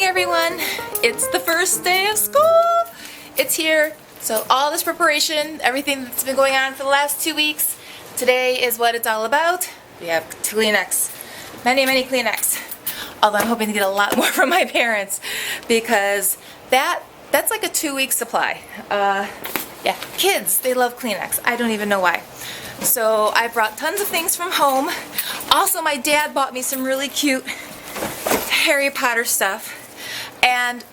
everyone, it's the first day of school. It's here. So all this preparation, everything that's been going on for the last 2 weeks, today is what it's all about. We have Kleenex, many Kleenex. Although I'm hoping to get a lot more from my parents because that's like a 2-week supply. Yeah, kids, they love Kleenex. I don't even know why. So I brought tons of things from home. Also, my dad bought me some really cute Harry Potter stuff. And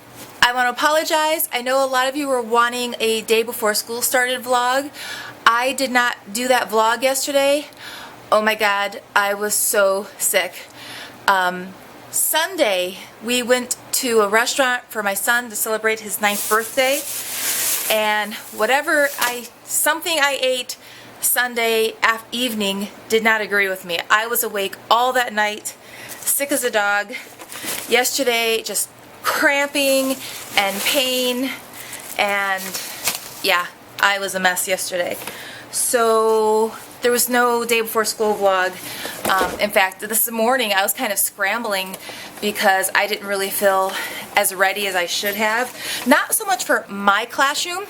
I want to apologize. I know a lot of you were wanting a day before school started vlog. I did not do that vlog yesterday. Oh my God, I was so sick. Sunday, we went to a restaurant for my son to celebrate his 9th birthday. And something I ate Sunday evening did not agree with me. I was awake all that night, sick as a dog. Yesterday, just cramping and pain, and yeah, I was a mess yesterday. So there was no day before school vlog. In fact, this morning I was kind of scrambling because I didn't really feel as ready as I should have. Not so much for my classroom.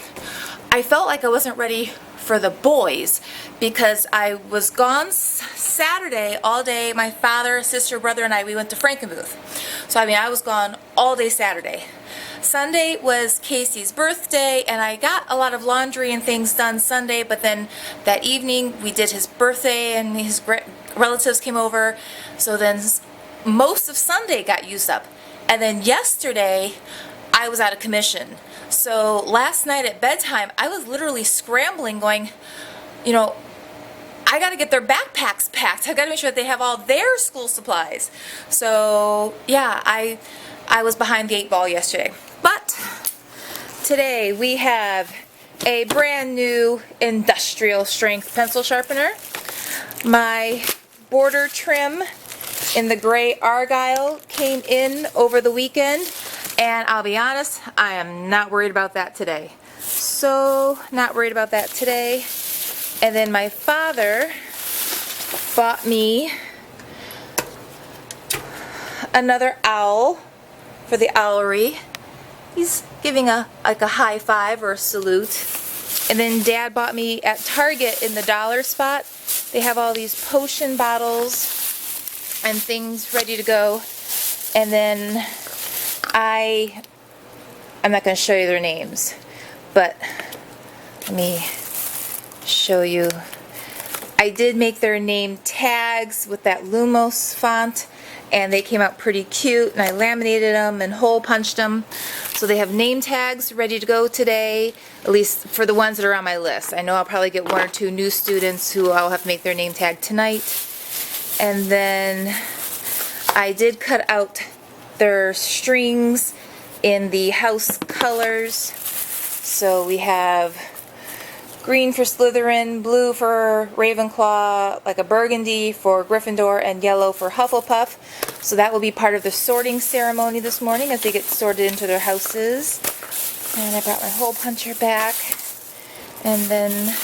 I felt like I wasn't ready for the boys because I was gone Saturday all day. My father, sister, brother, and I, we went to Frankenmuth. So I was gone all day Saturday. Sunday was Casey's birthday, and I got a lot of laundry and things done Sunday, but then that evening we did his birthday and his relatives came over, so then most of Sunday got used up. And then yesterday I was out of commission. So last night at bedtime I was literally scrambling going, I gotta get their backpacks packed. I gotta make sure that they have all their school supplies. So yeah, I was behind the 8 ball yesterday. But today we have a brand new industrial strength pencil sharpener. My border trim in the gray Argyle came in over the weekend, and I'll be honest, I am not worried about that today. So not worried about that today. And then my father bought me another owl for the owlery. He's giving a high five or a salute. And then Dad bought me at Target in the dollar spot. They have all these potion bottles and things ready to go. And then I'm not going to show you their names, but let me show you. I did make their name tags with that Lumos font, and they came out pretty cute, and I laminated them and hole punched them. So they have name tags ready to go today, at least for the ones that are on my list. I know I'll probably get 1 or 2 new students who I'll have to make their name tag tonight. And then I did cut out their strings in the house colors. So we have green for Slytherin, blue for Ravenclaw, like a burgundy for Gryffindor, and yellow for Hufflepuff. So that will be part of the sorting ceremony this morning as they get sorted into their houses. And I brought my hole puncher back. And then,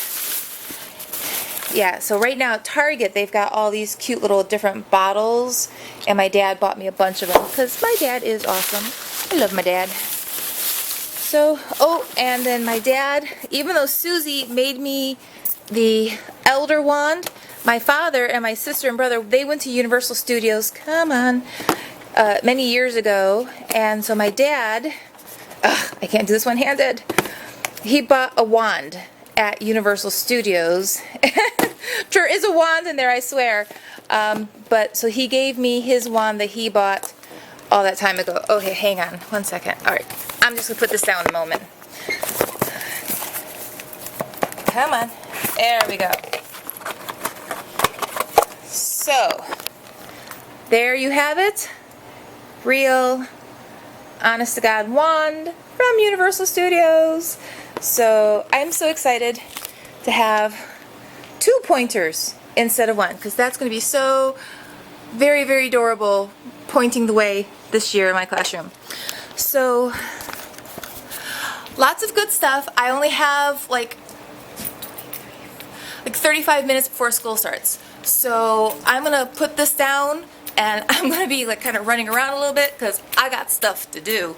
yeah, so right now at Target they've got all these cute little different bottles, and my dad bought me a bunch of them because my dad is awesome. I love my dad. So, and then my dad, even though Susie made me the Elder Wand, my father and my sister and brother, they went to Universal Studios, many years ago. And so my dad, I can't do this one-handed, he bought a wand at Universal Studios. There is a wand in there, I swear. But so he gave me his wand that he bought all that time ago. Okay, hang on 1 second. All right, I'm just gonna put this down in a moment. Come on, there we go. So there you have it, real honest to God wand from Universal Studios. So I'm so excited to have 2 pointers instead of 1, because that's going to be so very, very adorable, pointing the way this year in my classroom. So lots of good stuff. I only have like 35 minutes before school starts. So I'm going to put this down and I'm gonna be like kind of running around a little bit because I got stuff to do.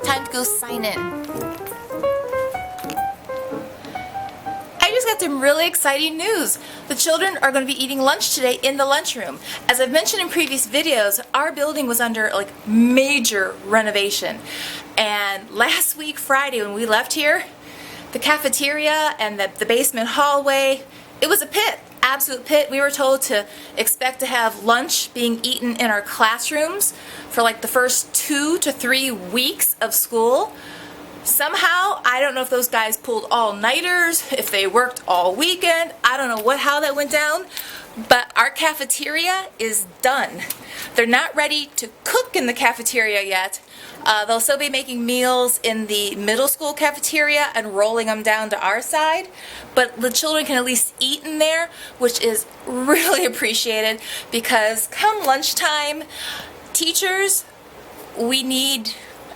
Time to go sign in. I just got some really exciting news. The children are going to be eating lunch today in the lunchroom. As I've mentioned in previous videos, our building was under like major renovation. And last week, Friday, when we left here, the cafeteria and the basement hallway, it was a pit. Absolute pit. We were told to expect to have lunch being eaten in our classrooms for like the first 2 to 3 weeks of school. Somehow, I don't know if those guys pulled all-nighters, if they worked all weekend, I don't know how that went down, but our cafeteria is done. They're not ready to cook in the cafeteria yet. They'll still be making meals in the middle school cafeteria and rolling them down to our side, but the children can at least eat in there, which is really appreciated because come lunchtime, teachers, we need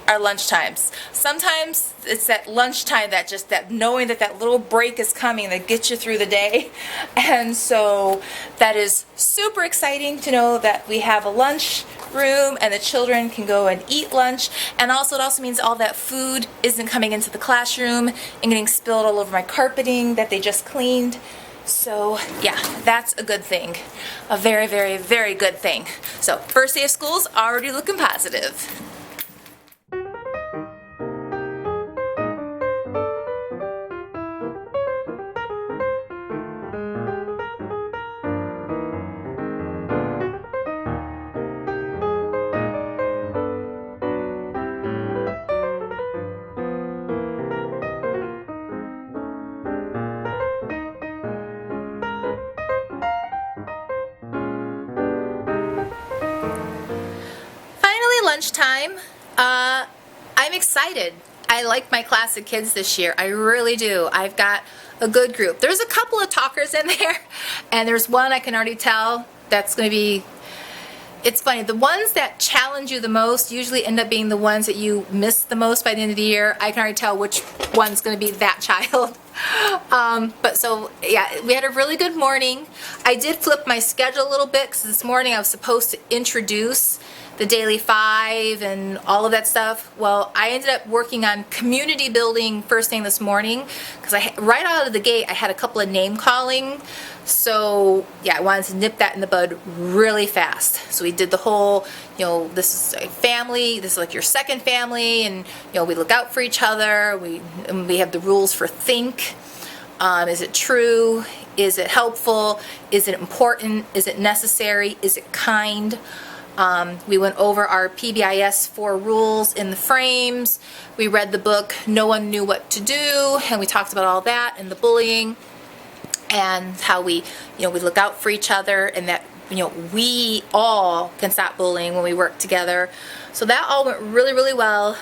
our lunch times. Sometimes it's that lunchtime that knowing that little break is coming that gets you through the day. And so that is super exciting to know that we have a lunch room and the children can go and eat lunch. And also it also means all that food isn't coming into the classroom and getting spilled all over my carpeting that they just cleaned. So yeah, that's a good thing. A very, very, very good thing. So first day of school's already looking positive. Lunchtime. I'm excited. I like my class of kids this year. I really do. I've got a good group. There's a couple of talkers in there, and there's one I can already tell that's going to be, it's funny, the ones that challenge you the most usually end up being the ones that you miss the most by the end of the year. I can already tell which one's going to be that child. But so yeah, we had a really good morning. I did flip my schedule a little bit because this morning I was supposed to introduce the Daily 5 and all of that stuff. Well, I ended up working on community building first thing this morning because right out of the gate I had a couple of name calling. So yeah, I wanted to nip that in the bud really fast. So we did the whole, this is a family, this is like your second family, and we look out for each other. We have the rules for think. Is it true? Is it helpful? Is it important? Is it necessary? Is it kind? We went over our PBIS 4 rules in the frames. We read the book No One Knew What to Do, and we talked about all that and the bullying and how we look out for each other and that we all can stop bullying when we work together. So that all went really, really well.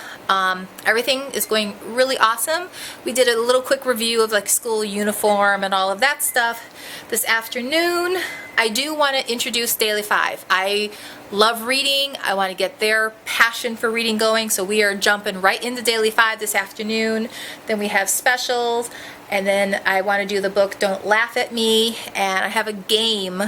Everything is going really awesome. We did a little quick review of like school uniform and all of that stuff. This afternoon, I do want to introduce Daily 5. I love reading. I want to get their passion for reading going. So we are jumping right into Daily 5 this afternoon. Then we have specials. And then I want to do the book Don't Laugh at Me. And I have a game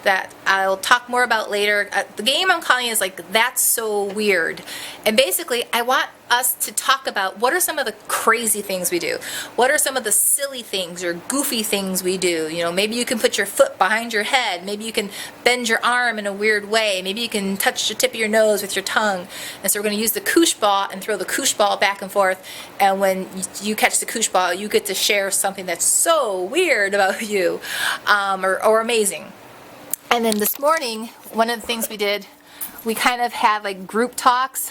that I'll talk more about later. The game I'm calling is like That's So Weird. And basically I want us to talk about what are some of the crazy things we do. What are some of the silly things or goofy things we do? Maybe you can put your foot behind your head. Maybe you can bend your arm in a weird way. Maybe you can touch the tip of your nose with your tongue. And so we're going to use the koosh ball and throw the koosh ball back and forth. And when you catch the koosh ball, you get to share something that's so weird about you or amazing. And then this morning, one of the things we did, we kind of had like group talks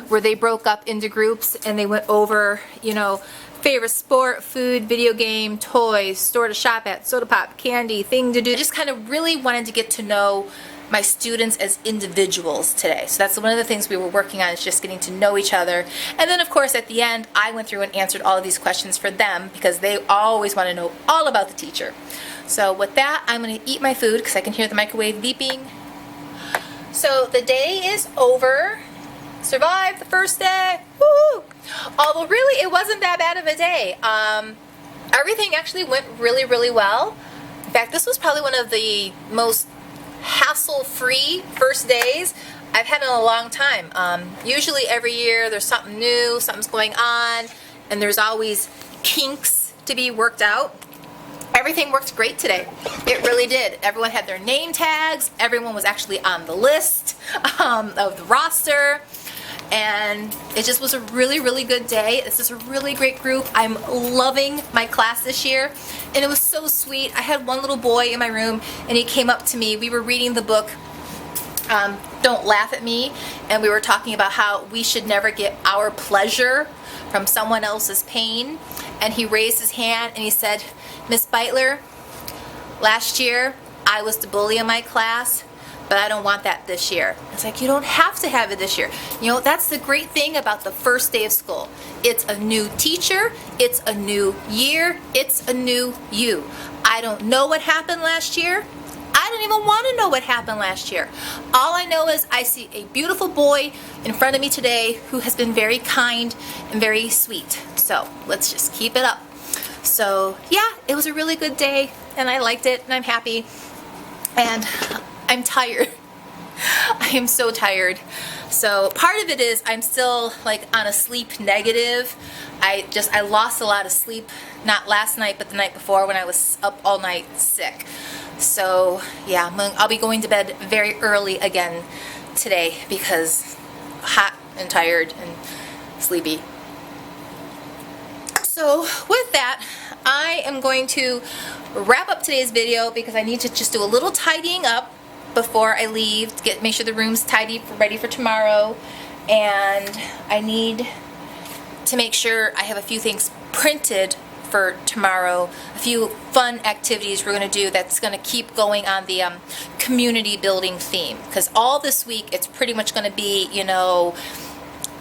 where they broke up into groups and they went over, you know, favorite sport, food, video game, toys, store to shop at, soda pop, candy, thing to do. I just kind of really wanted to get to know my students as individuals today. So that's one of the things we were working on, is just getting to know each other. And then of course at the end, I went through and answered all of these questions for them because they always want to know all about the teacher. So with that, I'm going to eat my food because I can hear the microwave beeping. So the day is over. Survived the first day. Woo! Although really it wasn't that bad of a day. Everything actually went really, really well. In fact, this was probably one of the most hassle-free first days I've had in a long time. Usually every year there's something new, something's going on, and there's always kinks to be worked out. Everything worked great today. It really did. Everyone had their name tags. Everyone was actually on the list of the roster. And it just was a really, really good day. This is a really great group. I'm loving my class this year. And it was so sweet. I had one little boy in my room and he came up to me. We were reading the book, Don't Laugh at Me. And we were talking about how we should never get our pleasure from someone else's pain. And he raised his hand and he said, Miss Bietler, last year I was the bully in my class, but I don't want that this year. It's like, you don't have to have it this year. You know, that's the great thing about the first day of school. It's a new teacher, it's a new year, it's a new you. I don't know what happened last year. I don't even want to know what happened last year. All I know is I see a beautiful boy in front of me today who has been very kind and very sweet. So let's just keep it up. So yeah, it was a really good day and I liked it and I'm happy. And I'm tired. I am so tired. So part of it is I'm still like on a sleep negative. I lost a lot of sleep, not last night, but the night before when I was up all night sick. So yeah, I'll be going to bed very early again today because hot and tired and sleepy. So with that, I am going to wrap up today's video because I need to just do a little tidying up before I leave to make sure the room's tidy, ready for tomorrow. And I need to make sure I have a few things printed for tomorrow, a few fun activities we're going to do that's going to keep going on the community building theme. Because all this week it's pretty much going to be, you know,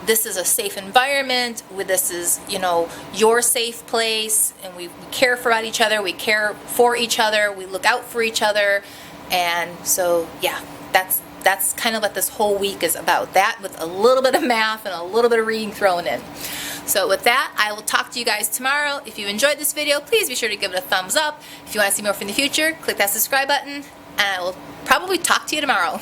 this is a safe environment, this is, you know, your safe place, and we care about each other, we care for each other, we look out for each other. And so yeah, that's kind of what this whole week is about, that with a little bit of math and a little bit of reading thrown in. So with that, I will talk to you guys tomorrow. If you enjoyed this video, please be sure to give it a thumbs up. If you want to see more from the future, click that subscribe button, and I will probably talk to you tomorrow.